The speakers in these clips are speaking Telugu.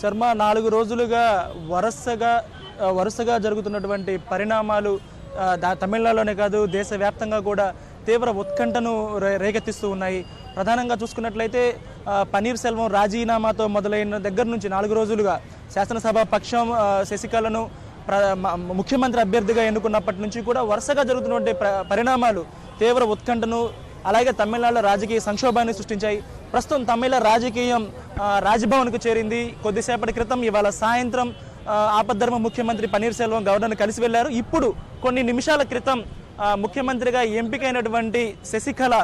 శర్మ 4 రోజులుగా వరుసగా జరుగుతున్నటువంటి పరిణామాలు తమిళనాడులోనే కాదు దేశవ్యాప్తంగా కూడా తీవ్ర ఉత్కంఠను రేకెత్తిస్తూ ఉన్నాయి. ప్రధానంగా చూసుకున్నట్లయితే పన్నీర్ సెల్వం రాజీనామాతో మొదలైన దగ్గర నుంచి 4 రోజులుగా శాసనసభ పక్షం శశికళను ముఖ్యమంత్రి అభ్యర్థిగా ఎన్నుకున్నప్పటి నుంచి కూడా వరుసగా జరుగుతున్నటువంటి పరిణామాలు తీవ్ర ఉత్కంఠను అలాగే తమిళనాడులో రాజకీయ సంక్షోభాన్ని సృష్టించాయి. ప్రస్తుతం తమిళ రాజకీయం రాజ్భవన్కు చేరింది. కొద్దిసేపటి క్రితం ఇవాళ సాయంత్రం ఆపద్ధర్మ ముఖ్యమంత్రి పన్నీర్ సెల్వం గవర్నర్ను కలిసి వెళ్లారు. ఇప్పుడు కొన్ని నిమిషాల క్రితం ముఖ్యమంత్రిగా ఎంపికైనటువంటి శశికళ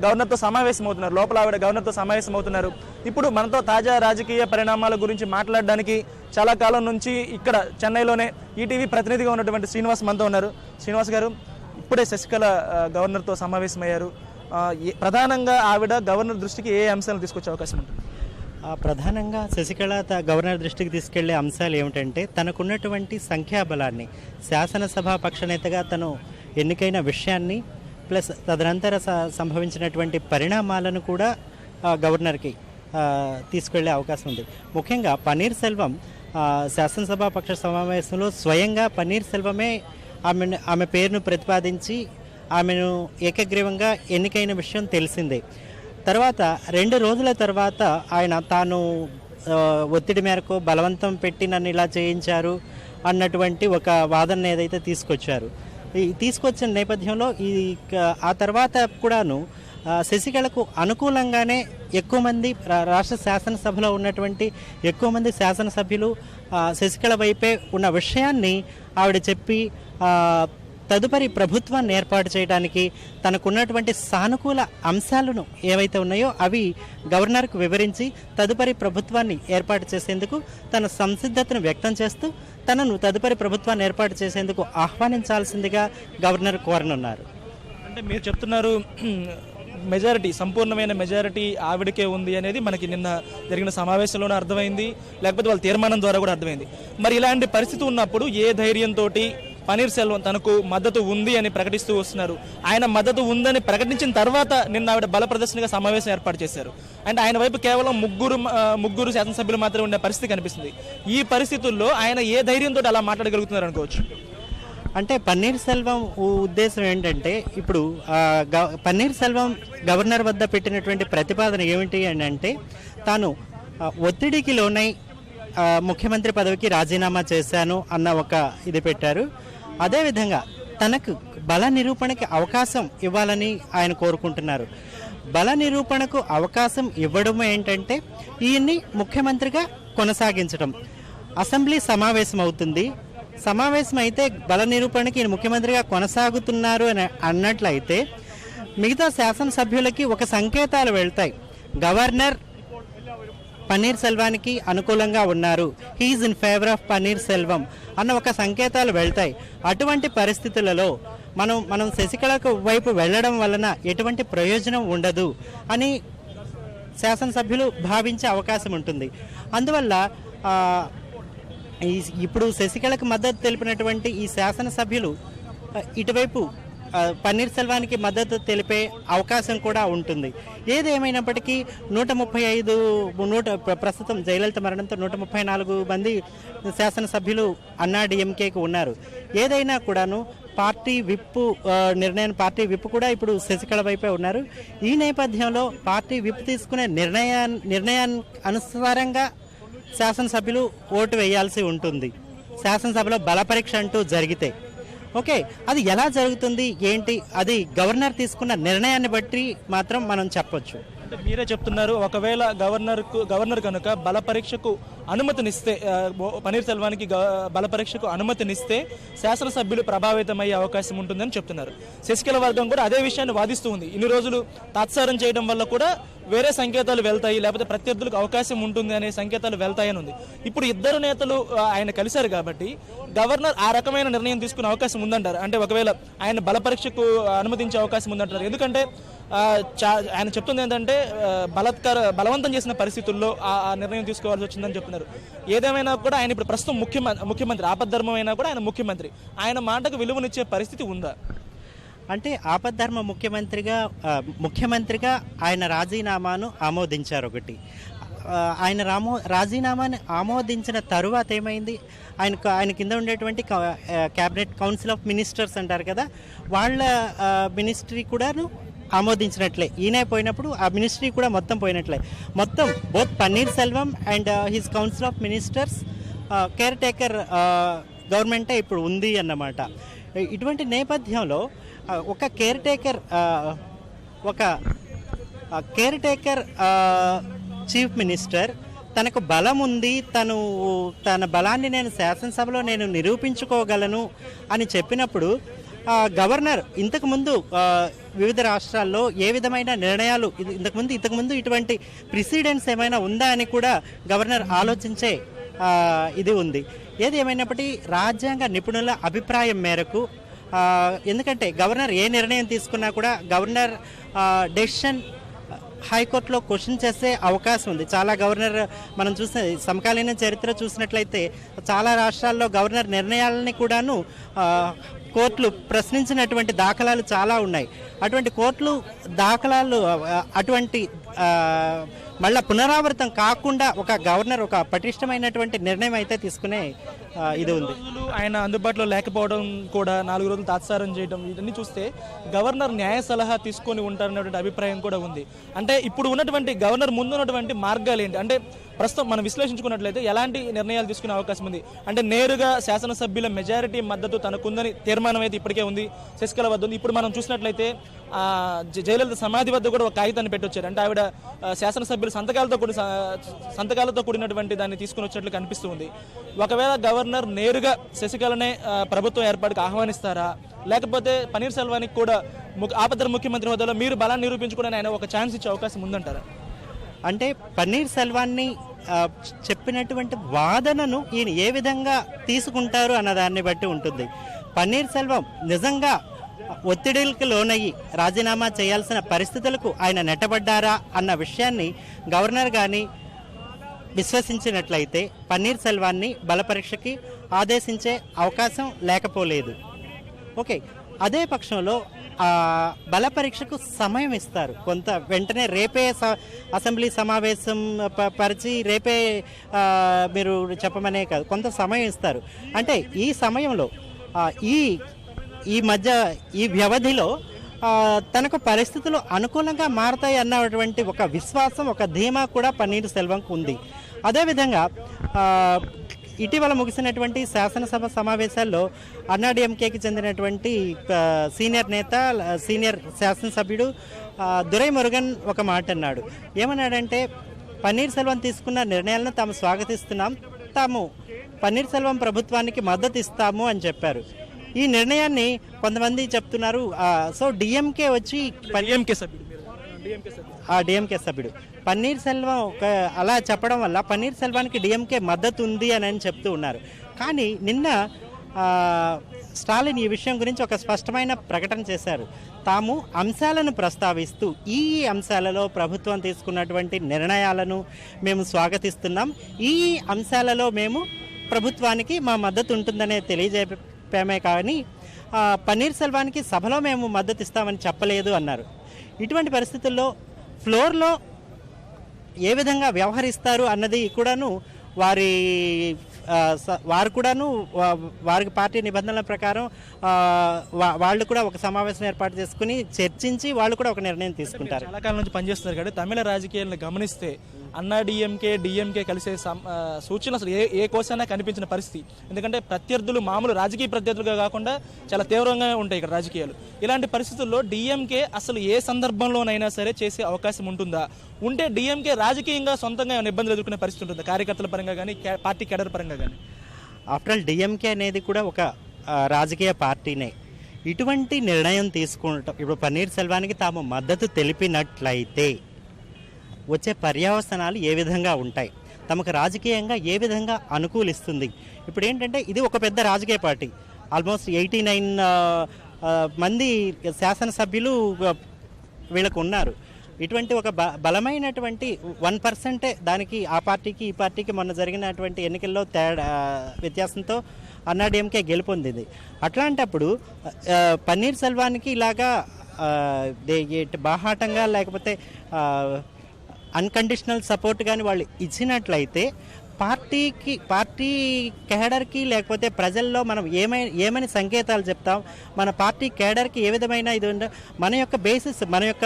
గవర్నర్తో సమావేశమవుతున్నారు. లోపల ఆవిడ గవర్నర్తో సమావేశమవుతున్నారు. ఇప్పుడు మనతో తాజా రాజకీయ పరిణామాల గురించి మాట్లాడడానికి చాలా కాలం నుంచి ఇక్కడ చెన్నైలోనే ఈటీవీ ప్రతినిధిగా ఉన్నటువంటి శ్రీనివాస్ మనతో ఉన్నారు. శ్రీనివాస్ గారు, ఇప్పుడే శశికళ గవర్నర్తో సమావేశమయ్యారు. ప్రధానంగా ఆవిడ గవర్నర్ దృష్టికి ఏ అంశాలను తీసుకొచ్చే అవకాశం ఉంటుంది? ప్రధానంగా శశికళ గవర్నర్ దృష్టికి తీసుకెళ్లే అంశాలు ఏమిటంటే తనకున్నటువంటి సంఖ్యాబలాన్ని, శాసనసభ పక్షనేతగా తను ఎన్నికైన విషయాన్ని, ప్లస్ తదనంతర సంభవించినటువంటి పరిణామాలను కూడా గవర్నర్కి తీసుకెళ్లే అవకాశం ఉంది. ముఖ్యంగా పన్నీర్ సెల్వం శాసనసభ పక్ష సమావేశంలో స్వయంగా పన్నీర్ సెల్వమే ఆమె పేరును ప్రతిపాదించి ఆమెను ఏకగ్రీవంగా ఎన్నికైన విషయం తెలిసిందే. తర్వాత 2 రోజుల తర్వాత ఆయన తాను ఒత్తిడి మేరకు బలవంతం పెట్టి నన్ను ఇలా చేయించారు అన్నటువంటి ఒక వాదన ఏదైతే తీసుకొచ్చిన నేపథ్యంలో ఆ తర్వాత కూడాను శశికళకు అనుకూలంగానే ఎక్కువ మంది రాష్ట్ర శాసనసభలో ఉన్నటువంటి ఎక్కువ మంది శాసనసభ్యులు శశికళ వైపే ఉన్న విషయాన్ని ఆవిడ చెప్పి తదుపరి ప్రభుత్వాన్ని ఏర్పాటు చేయడానికి తనకున్నటువంటి సానుకూల అంశాలను ఏవైతే ఉన్నాయో అవి గవర్నర్కు వివరించి తదుపరి ప్రభుత్వాన్ని ఏర్పాటు చేసేందుకు తన సంసిద్ధతను వ్యక్తం చేస్తూ తనను తదుపరి ప్రభుత్వాన్ని ఏర్పాటు చేసేందుకు ఆహ్వానించాల్సిందిగా గవర్నర్ కోరనున్నారు. అంటే మీరు చెప్తున్నారు మెజారిటీ, సంపూర్ణమైన మెజారిటీ ఆవిడకే ఉంది అనేది మనకి నిన్న జరిగిన సమావేశంలోనే అర్థమైంది, లేకపోతే వాళ్ళ తీర్మానం ద్వారా కూడా అర్థమైంది. మరి ఇలాంటి పరిస్థితి ఉన్నప్పుడు ఏ ధైర్యంతో పన్నీర్ సెల్వం తనకు మద్దతు ఉంది అని ప్రకటిస్తూ వస్తున్నారు? ఆయన మద్దతు ఉందని ప్రకటించిన తర్వాత నిన్న ఆవిడ బల ప్రదర్శనగా సమావేశం ఏర్పాటు చేశారు. అంటే ఆయన వైపు కేవలం ముగ్గురు శాసనసభ్యులు మాత్రమే ఉండే పరిస్థితి కనిపిస్తుంది. ఈ పరిస్థితుల్లో ఆయన ఏ ధైర్యంతో అలా మాట్లాడగలుగుతున్నారు అనుకోవచ్చు? అంటే పన్నీర్ సెల్వం ఉద్దేశం ఏంటంటే ఇప్పుడు పన్నీర్ సెల్వం గవర్నర్ వద్ద పెట్టినటువంటి ప్రతిపాదన ఏమిటి అని అంటే తాను ఒత్తిడికి లోనై ముఖ్యమంత్రి పదవికి రాజీనామా చేశాను అన్న ఒక ఇది పెట్టారు. అదేవిధంగా తనకు బల నిరూపణకి అవకాశం ఇవ్వాలని ఆయన కోరుకుంటున్నారు. బల నిరూపణకు అవకాశం ఇవ్వడం ఏంటంటే ఈయన్ని ముఖ్యమంత్రిగా కొనసాగించడం. అసెంబ్లీ సమావేశం అవుతుంది, సమావేశం అయితే బల నిరూపణకి ఈయన ముఖ్యమంత్రిగా కొనసాగుతున్నారు అని అన్నట్లయితే మిగతా శాసనసభ్యులకి ఒక సంకేతాలు వెళ్తాయి, గవర్నర్ పన్నీర్ సెల్వానికి అనుకూలంగా ఉన్నారు, he's in favour of Panneer Selvam అన్న ఒక సంకేతాలు వెళ్తాయి. అటువంటి పరిస్థితులలో మనం శశికళకు వైపు వెళ్ళడం వలన ఎటువంటి ప్రయోజనం ఉండదు అని శాసనసభ్యులు భావించే అవకాశం ఉంటుంది. అందువల్ల ఇప్పుడు శశికళకు మద్దతు తెలిపినటువంటి ఈ శాసనసభ్యులు ఇటువైపు పన్నీర్ సెల్వానికి మద్దతు తెలిపే అవకాశం కూడా ఉంటుంది. ఏదేమైనప్పటికీ 135 ప్రస్తుతం జయలలిత మరణంతో 134 మంది శాసనసభ్యులు అన్నాడీఎంకేకి ఉన్నారు. ఏదైనా కూడాను పార్టీ విప్ కూడా ఇప్పుడు శశికళ వైపే ఉన్నారు. ఈ నేపథ్యంలో పార్టీ విప్ తీసుకునే నిర్ణయాన్ని అనుసారంగా శాసనసభ్యులు ఓటు వేయాల్సి ఉంటుంది. శాసనసభలో బలపరీక్ష అంటూ జరిగితే ఓకే, అది ఎలా జరుగుతుంది ఏంటి, అది గవర్నర్ తీసుకున్న నిర్ణయాన్ని బట్టి మాత్రం మనం చెప్పొచ్చు. అంటే మీరే చెప్తున్నారు, ఒకవేళ గవర్నర్ కనుక బల పరీక్షకు అనుమతినిస్తే, పన్నీర్ సెల్వానికి బల పరీక్షకు అనుమతినిస్తే శాసనసభ్యులు ప్రభావితమయ్యే అవకాశం ఉంటుందని చెప్తున్నారు. శశికళ వర్గం కూడా అదే విషయాన్ని వాదిస్తూ ఉంది. ఇన్ని రోజులు తాత్సారం చేయడం వల్ల కూడా వేరే సంకేతాలు వెళ్తాయి, లేకపోతే ప్రత్యర్థులకు అవకాశం ఉంటుంది అనే సంకేతాలు వెళ్తాయని ఉంది. ఇప్పుడు ఇద్దరు నేతలు ఆయన కలిశారు కాబట్టి గవర్నర్ ఆ రకమైన నిర్ణయం తీసుకునే అవకాశం ఉందంటారు. అంటే ఒకవేళ ఆయన బల పరీక్షకు అనుమతించే అవకాశం ఉందంటారు. ఎందుకంటే ఆయన చెప్తుంది ఏంటంటే బలవంతం చేసిన పరిస్థితుల్లో ఆ నిర్ణయం తీసుకోవాల్సి వచ్చిందని చెప్తున్నారు. ఏదేమైనా కూడా ఆయన ఇప్పుడు ప్రస్తుతం ముఖ్యమంత్రి, ఆపద్ధర్మం అయినా కూడా ఆయన ముఖ్యమంత్రి, ఆయన మాటకు విలువనిచ్చే పరిస్థితి ఉందా? అంటే ఆపద్ధర్మ ముఖ్యమంత్రిగా ఆయన రాజీనామాను ఆమోదించారు. ఒకటి ఆయన రాజీనామాని ఆమోదించిన తరువాత ఏమైంది, ఆయన కింద ఉండేటువంటి క్యాబినెట్ కౌన్సిల్ ఆఫ్ మినిస్టర్స్ అంటారు కదా, వాళ్ళ మినిస్ట్రీ కూడాను ఆమోదించినట్లే. ఈయన పోయినప్పుడు ఆ మినిస్ట్రీ కూడా మొత్తం పోయినట్లే. మొత్తం both paneer Selvam and his council of ministers care taker గవర్నమెంటే ఇప్పుడు ఉంది అన్నమాట. ఇటువంటి నేపథ్యంలో ఒక కేర్ టేకర్ చీఫ్ మినిస్టర్ తనకు బలం ఉంది, తన బలాన్ని నేను శాసనసభలో నేను నిరూపించుకోగలను అని చెప్పినప్పుడు గవర్నర్ ఇంతకుముందు వివిధ రాష్ట్రాల్లో ఏ విధమైన నిర్ణయాలు ఇంతకుముందు ఇటువంటి ప్రిసిడెన్స్ ఏమైనా ఉందా అని కూడా గవర్నర్ ఆలోచించే ఇది ఉంది. ఏది ఏమైనప్పటికీ రాజ్యాంగ నిపుణుల అభిప్రాయం మేరకు, ఎందుకంటే గవర్నర్ ఏ నిర్ణయం తీసుకున్నా కూడా గవర్నర్ డెసిషన్ హైకోర్టులో క్వశ్చన్ చేసే అవకాశం ఉంది. చాలా గవర్నర్ మనం చూసిన సమకాలీన చరిత్ర చూసినట్లయితే చాలా రాష్ట్రాల్లో గవర్నర్ నిర్ణయాలని కూడాను కోర్టులు ప్రశ్నించినటువంటి దాఖలాలు చాలా ఉన్నాయి. అటువంటి కోర్టులు దాఖలాలు అటువంటి మళ్ళా పునరావృతం కాకుండా ఒక గవర్నర్ ఒక పటిష్టమైనటువంటి నిర్ణయం అయితే తీసుకునే ఇది ఉంది. ఆయన అందుబాటులో లేకపోవడం కూడా 4 రోజులు తాత్సారం చేయడం ఇవన్నీ చూస్తే గవర్నర్ న్యాయ సలహా తీసుకొని ఉంటారనేటువంటి అభిప్రాయం కూడా ఉంది. అంటే ఇప్పుడు ఉన్నటువంటి గవర్నర్ ముందున్నటువంటి మార్గాలు ఏంటి, అంటే ప్రస్తుతం మనం విశ్లేషించుకున్నట్లయితే ఎలాంటి నిర్ణయాలు తీసుకునే అవకాశం ఉంది? అంటే నేరుగా శాసనసభ్యుల మెజారిటీ మద్దతు తనకుందని తీర్మానం అయితే ఇప్పటికే ఉంది, శశికళ వద్ద ఉంది. ఇప్పుడు మనం చూసినట్లయితే జయలలిత సమాధి వద్ద కూడా ఒక కాగితాన్ని పెట్టొచ్చారు. అంటే ఆవిడ శాసనసభ్యుల సంతకాలతో కూడినటువంటి దాన్ని తీసుకుని వచ్చినట్లు కనిపిస్తూ ఉంది. ఒకవేళ గవర్నర్ నేరుగా శశికళనే ప్రభుత్వం ఏర్పాటుకు ఆహ్వానిస్తారా, లేకపోతే పన్నీర్ సెల్వానికి కూడా ఆపద్ధర ముఖ్యమంత్రి హోదాలో మీరు బలాన్ని నిరూపించుకోవడానికి ఆయన ఒక ఛాన్స్ ఇచ్చే అవకాశం ఉందంటారా? అంటే పన్నీర్ సెల్వాన్ని చెప్పినటువంటి వాదనను ఈయన ఏ విధంగా తీసుకుంటారు అన్న దాన్ని బట్టి ఉంటుంది. పన్నీర్ సెల్వం నిజంగా ఒత్తిడికి లోనయ్యి రాజీనామా చేయాల్సిన పరిస్థితులకు ఆయన నెట్టబడ్డారా అన్న విషయాన్ని గవర్నర్ కానీ విశ్వసించినట్లయితే పన్నీర్ సెల్వాన్ని బలపరీక్షకి ఆదేశించే అవకాశం లేకపోలేదు. ఓకే, అదే పక్షంలో బలపరీక్షకు సమయం ఇస్తారు కొంత, వెంటనే రేపే అసెంబ్లీ సమావేశం పరిచి రేపే మీరు చెప్పమనే కాదు, కొంత సమయం ఇస్తారు. అంటే ఈ సమయంలో ఈ వ్యవధిలో తనకు పరిస్థితులు అనుకూలంగా మారతాయి అన్నటువంటి ఒక విశ్వాసం, ఒక ధీమా కూడా పన్నీర్ సెల్వంకు ఉంది. అదేవిధంగా ఇటీవల ముగిసినటువంటి శాసనసభ సమావేశాల్లో అన్నాడీఎంకేకి చెందినటువంటి సీనియర్ శాసనసభ్యుడు దురైమురుగన్ ఒక మాట అన్నాడు. ఏమన్నాడంటే, పన్నీర్ సెల్వం తీసుకున్న నిర్ణయాలను తాము స్వాగతిస్తున్నాం, తాము పన్నీర్ సెల్వం ప్రభుత్వానికి మద్దతు ఇస్తాము అని చెప్పారు. ఈ నిర్ణయాన్ని కొంతమంది చెప్తున్నారు, సో డిఎంకే వచ్చి డిఎంకే సభ్యుడు పన్నీర్ సెల్వం అలా చెప్పడం వల్ల పన్నీర్ సెల్వానికి డిఎంకే మద్దతు ఉంది అని చెప్తూ ఉన్నారు. కానీ నిన్న స్టాలిన్ ఈ విషయం గురించి ఒక స్పష్టమైన ప్రకటన చేశారు. తాము అంశాలను ప్రస్తావిస్తూ ఈ అంశాలలో ప్రభుత్వం తీసుకున్నటువంటి నిర్ణయాలను మేము స్వాగతిస్తున్నాం, ఈ అంశాలలో మేము ప్రభుత్వానికి మా మద్దతు ఉంటుందనే తెలియజేపామే కానీ పన్నీర్ సెల్వానికి సభలో మేము మద్దతు ఇస్తామని చెప్పలేదు అన్నారు. ఇటువంటి పరిస్థితుల్లో ఫ్లోర్లో ఏ విధంగా వ్యవహరిస్తారు అన్నది కూడాను వారు కూడాను వారి పార్టీ నిబంధనల ప్రకారం వాళ్ళు కూడా ఒక సమావేశం ఏర్పాటు చేసుకుని చర్చించి వాళ్ళు కూడా ఒక నిర్ణయం తీసుకుంటారు. చాలా కాలం నుంచి పనిచేస్తున్నారు కాబట్టి తమిళ రాజకీయాలను గమనిస్తే అన్నా డిఎంకే కలిసే సూచన అసలు ఏ కోసైనా కనిపించిన పరిస్థితి. ఎందుకంటే ప్రత్యర్థులు మామూలు రాజకీయ ప్రత్యర్థులుగా కాకుండా చాలా తీవ్రంగా ఉంటాయి ఇక్కడ రాజకీయాలు. ఇలాంటి పరిస్థితుల్లో డిఎంకే అసలు ఏ సందర్భంలోనైనా సరే చేసే అవకాశం ఉంటుందా? ఉంటే డిఎంకే రాజకీయంగా సొంతంగా ఏమైనా ఇబ్బందులు ఎదుర్కొనే పరిస్థితి ఉంటుందా, కార్యకర్తల పరంగా కానీ పార్టీ కేడర్ పరంగా కానీ? ఆఫ్టర్ ఆల్ డిఎంకే అనేది కూడా ఒక రాజకీయ పార్టీనే. ఇటువంటి నిర్ణయం తీసుకుంటాం, ఇప్పుడు పన్నీర్ సెల్వానికి తాము మద్దతు తెలిపినట్లయితే వచ్చే పర్యవసనాలు ఏ విధంగా ఉంటాయి, తమకు రాజకీయంగా ఏ విధంగా అనుకూలిస్తుంది? ఇప్పుడు ఏంటంటే ఇది ఒక పెద్ద రాజకీయ పార్టీ, ఆల్మోస్ట్ 89 మంది శాసనసభ్యులు వీళ్ళకు ఉన్నారు. ఇటువంటి ఒక బలమైనటువంటి 1% దానికి ఆ పార్టీకి ఈ పార్టీకి మొన్న జరిగినటువంటి ఎన్నికల్లో వ్యత్యాసంతో అన్నాడీఎంకే గెలుపొందింది. అట్లాంటప్పుడు పన్నీర్ సెల్వానికి ఇలాగా బాహాటంగా లేకపోతే అన్కండిషనల్ సపోర్ట్ కానీ వాళ్ళు ఇచ్చినట్లయితే పార్టీ కేడర్కి లేకపోతే ప్రజల్లో మనం ఏమని సంకేతాలు చెప్తాం, మన పార్టీ కేడర్కి ఏ విధమైన ఇది మన యొక్క బేసిస్, మన యొక్క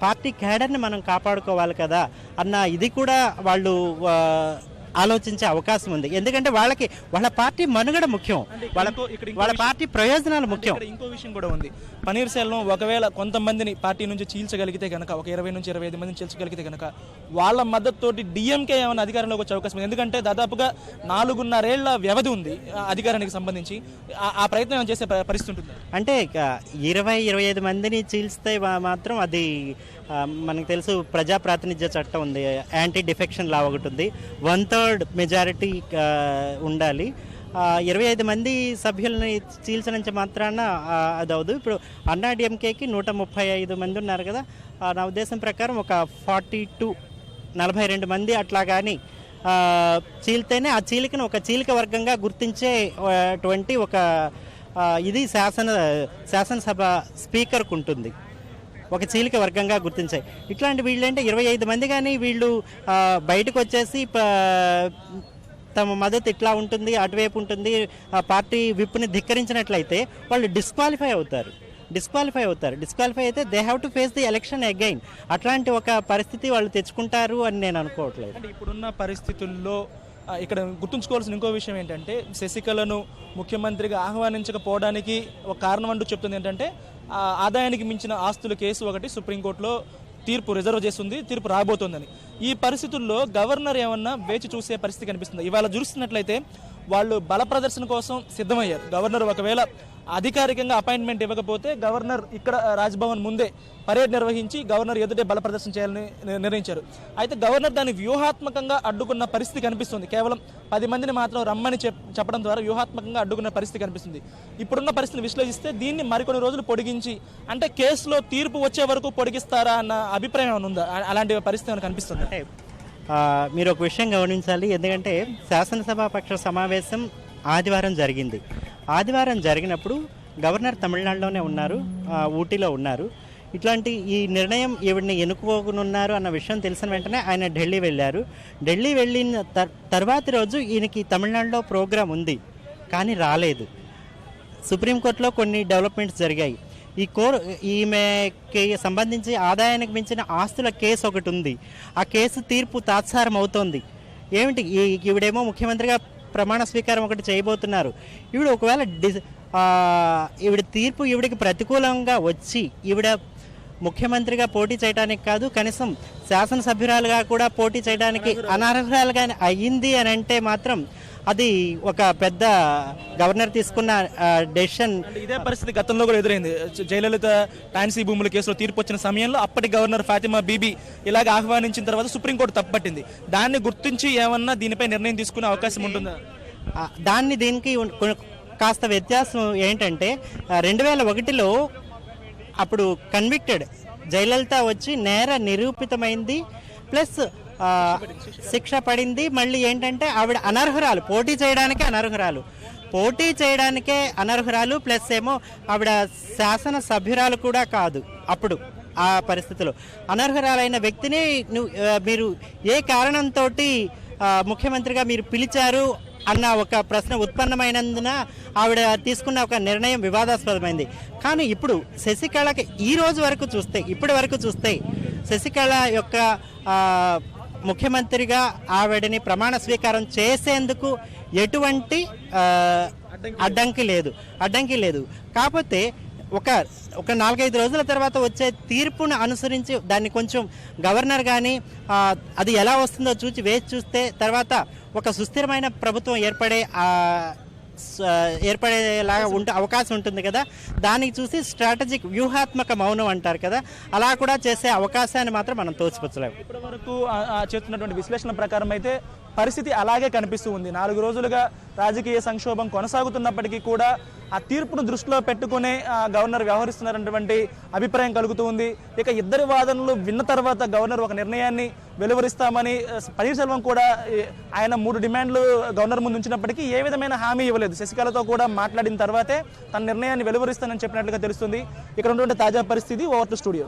పార్టీ కేడర్ని మనం కాపాడుకోవాలి కదా అన్న ఇది కూడా వాళ్ళు ఆలోచించే అవకాశం ఉంది. ఎందుకంటే వాళ్ళ పార్టీ మనుగడ ముఖ్యం, వాళ్ళ పార్టీ ప్రయోజనాలు ముఖ్యం. ఇంకో విషయం కూడా ఉంది. పన్నీర్ సెల్వం ఒకవేళ కొంతమందిని పార్టీ నుంచి చీల్చగలిగితే కనుక, ఒక 20 నుంచి 25 మందిని చీల్చగలిగితే కనుక వాళ్ళ మద్దతుతోటి డిఎంకే ఏమైనా అధికారంలోకి వచ్చే అవకాశం ఉంది. ఎందుకంటే దాదాపుగా 4.5 ఏళ్ల వ్యవధి ఉంది అధికారానికి సంబంధించి. ఆ ప్రయత్నం చేసే పరిస్థితి ఉంటుంది. అంటే 20-25 మందిని చీల్స్తే మాత్రం అది మనకు తెలుసు, ప్రజా ప్రాతినిధ్య చట్టం ఉంది, యాంటీ డిఫెక్షన్ లా ఒకటి ఉంది, 1/3 మెజారిటీ ఉండాలి. 25 మంది సభ్యులని చీల్చనంత మాత్రాన అది అవదు. ఇప్పుడు అన్నాడీఎంకేకి 135 మంది ఉన్నారు కదా, నా ఉద్దేశం ప్రకారం ఒక 42 మంది అట్లా కానీ చీల్తేనే ఆ చీలికను ఒక చీలిక వర్గంగా గుర్తించేటువంటి ఒక ఇది శాసనసభ స్పీకర్కు ఉంటుంది, ఒక చీలిక వర్గంగా గుర్తించాయి. ఇట్లాంటి వీళ్ళంటే 25 మంది కానీ వీళ్ళు బయటకు వచ్చేసి తమ మద్దతు ఇట్లా ఉంటుంది, అటువైపు ఉంటుంది, పార్టీ విప్ని ధిక్కరించినట్లయితే వాళ్ళు డిస్క్వాలిఫై అవుతారు. డిస్క్వాలిఫై అయితే they have to face the election again. అట్లాంటి ఒక పరిస్థితి వాళ్ళు తెచ్చుకుంటారు అని నేను అనుకోవట్లేదు. అంటే ఇప్పుడున్న పరిస్థితుల్లో ఇక్కడ గుర్తుంచుకోవాల్సిన ఇంకో విషయం ఏంటంటే, శశికళను ముఖ్యమంత్రిగా ఆహ్వానించకపోవడానికి ఒక కారణం అంటూ చెప్తుంది ఏంటంటే, ఆదాయానికి మించిన ఆస్తుల కేసు ఒకటి సుప్రీంకోర్టులో తీర్పు రిజర్వ్ చేస్తుంది, తీర్పు రాబోతోందని. ఈ పరిస్థితుల్లో గవర్నర్ ఏమన్నా వేచి చూసే పరిస్థితి కనిపిస్తుంది. ఇవాళ చూస్తున్నట్లయితే వాళ్ళు బల ప్రదర్శన కోసం సిద్ధమయ్యారు. గవర్నర్ ఒకవేళ అధికారికంగా అపాయింట్మెంట్ ఇవ్వకపోతే గవర్నర్ ఇక్కడ రాజ్భవన్ ముందే పరేడ్ నిర్వహించి గవర్నర్ ఎదుటే బల ప్రదర్శన చేయాలని నిర్ణయించారు. అయితే గవర్నర్ దాన్ని వ్యూహాత్మకంగా అడ్డుకున్న పరిస్థితి కనిపిస్తుంది. కేవలం 10 మందిని మాత్రం రమ్మని చెప్పడం ద్వారా వ్యూహాత్మకంగా అడ్డుకున్న పరిస్థితి కనిపిస్తుంది. ఇప్పుడున్న పరిస్థితిని విశ్లేషిస్తే దీన్ని మరికొన్ని రోజులు పొడిగించి, అంటే కేసులో తీర్పు వచ్చే వరకు పొడిగిస్తారా అన్న అభిప్రాయం ఏమైనా ఉందా? అలాంటి పరిస్థితి ఏమైనా కనిపిస్తుంది? అంటే మీరు ఒక విషయం గమనించాలి. ఎందుకంటే శాసనసభాపక్ష సమావేశం ఆదివారం జరిగింది. ఆదివారం జరిగినప్పుడు గవర్నర్ తమిళనాడులోనే ఉన్నారు, ఊటీలో ఉన్నారు. ఇట్లాంటి ఈ నిర్ణయం ఈవిడిని ఎన్నుకోనున్నారు అన్న విషయం తెలిసిన వెంటనే ఆయన ఢిల్లీ వెళ్ళారు. ఢిల్లీ వెళ్ళిన తర్వాతి రోజు ఈయనకి తమిళనాడులో ప్రోగ్రాం ఉంది, కానీ రాలేదు. సుప్రీంకోర్టులో కొన్ని డెవలప్మెంట్స్ జరిగాయి. ఈమెకి సంబంధించి ఆదాయానికి మించిన ఆస్తుల కేసు ఒకటి ఉంది. ఆ కేసు తీర్పు తాత్సారం అవుతోంది. ఏమిటి, ఈవిడేమో ముఖ్యమంత్రిగా ప్రమాణ స్వీకారం ఒకటి చేయబోతున్నారు. ఈవిడ ఒకవేళ ఈవిడ తీర్పు ఈవిడికి ప్రతికూలంగా వచ్చి ఈవిడ ముఖ్యమంత్రిగా పోటీ చేయడానికి కాదు, కనీసం శాసనసభ్యురాలుగా కూడా పోటీ చేయడానికి అనర్హురాలుగా అయ్యింది అని అంటే మాత్రం అది ఒక పెద్ద గవర్నర్ తీసుకున్న డెసిషన్. ఇదే పరిస్థితి గతంలో కూడా ఎదురైంది. జయలలిత టాన్సీ భూముల కేసులో తీర్పు వచ్చిన సమయంలో అప్పటి గవర్నర్ ఫాతిమా బీబీ ఇలాగ ఆహ్వానించిన తర్వాత సుప్రీంకోర్టు తప్పుపట్టింది. దాన్ని గుర్తించి ఏమన్నా దీనిపై నిర్ణయం తీసుకునే అవకాశం ఉంటుందా? దీనికి కాస్త వ్యత్యాసం ఏంటంటే 2001లో అప్పుడు కన్విక్టెడ్ జయలలిత వచ్చి నేర నిరూపితమైంది, ప్లస్ శిక్ష పడింది. మళ్ళీ ఏంటంటే ఆవిడ అనర్హురాలు, పోటీ చేయడానికే అనర్హురాలు, ప్లస్ ఏమో ఆవిడ శాసన సభ్యురాలు కూడా కాదు. అప్పుడు ఆ పరిస్థితిలో అనర్హురాలైన వ్యక్తిని మీరు ఏ కారణంతో ముఖ్యమంత్రిగా మీరు పిలిచారు అన్న ఒక ప్రశ్న ఉత్పన్నమైనందున ఆవిడ తీసుకున్న ఒక నిర్ణయం వివాదాస్పదమైంది. కానీ ఇప్పుడు శశికళకి ఇప్పటి వరకు చూస్తే శశికళ యొక్క ముఖ్యమంత్రిగా ఆవిడని ప్రమాణ స్వీకారం చేసేందుకు ఎటువంటి అడ్డంకి లేదు. కాకపోతే ఒక 4-5 రోజుల తర్వాత వచ్చే తీర్పును అనుసరించి దాన్ని కొంచెం గవర్నర్ కానీ అది ఎలా వస్తుందో వేచి చూస్తే తర్వాత ఒక సుస్థిరమైన ప్రభుత్వం ఏర్పడేలాగా అవకాశం ఉంటుంది కదా. దానికి చూసి స్ట్రాటజిక్ వ్యూహాత్మక మౌనం అంటారు కదా, అలా కూడా చేసే అవకాశాన్ని మాత్రం మనం తోచిపుచ్చలేము. ఇప్పటి వరకు చేస్తున్నటువంటి విశ్లేషణ ప్రకారం అయితే పరిస్థితి అలాగే కనిపిస్తూ ఉంది. 4 రోజులుగా రాజకీయ సంక్షోభం కొనసాగుతున్నప్పటికీ కూడా ఆ తీర్పును దృష్టిలో పెట్టుకునే గవర్నర్ వ్యవహరిస్తున్నారన్నటువంటి అభిప్రాయం కలుగుతూ ఉంది. ఇక ఇద్దరి వాదనలు విన్న తర్వాత గవర్నర్ ఒక నిర్ణయాన్ని వెలువరిస్తామని పన్నీర్ సెల్వం కూడా ఆయన 3 డిమాండ్లు గవర్నర్ ముందు ఉంచినప్పటికీ ఏ విధమైన హామీ ఇవ్వలేదు. శశికళతో కూడా మాట్లాడిన తర్వాతే తన నిర్ణయాన్ని వెలువరిస్తానని చెప్పినట్లుగా తెలుస్తుంది. ఇక్కడ ఉన్నటువంటి తాజా పరిస్థితి. Over to studio.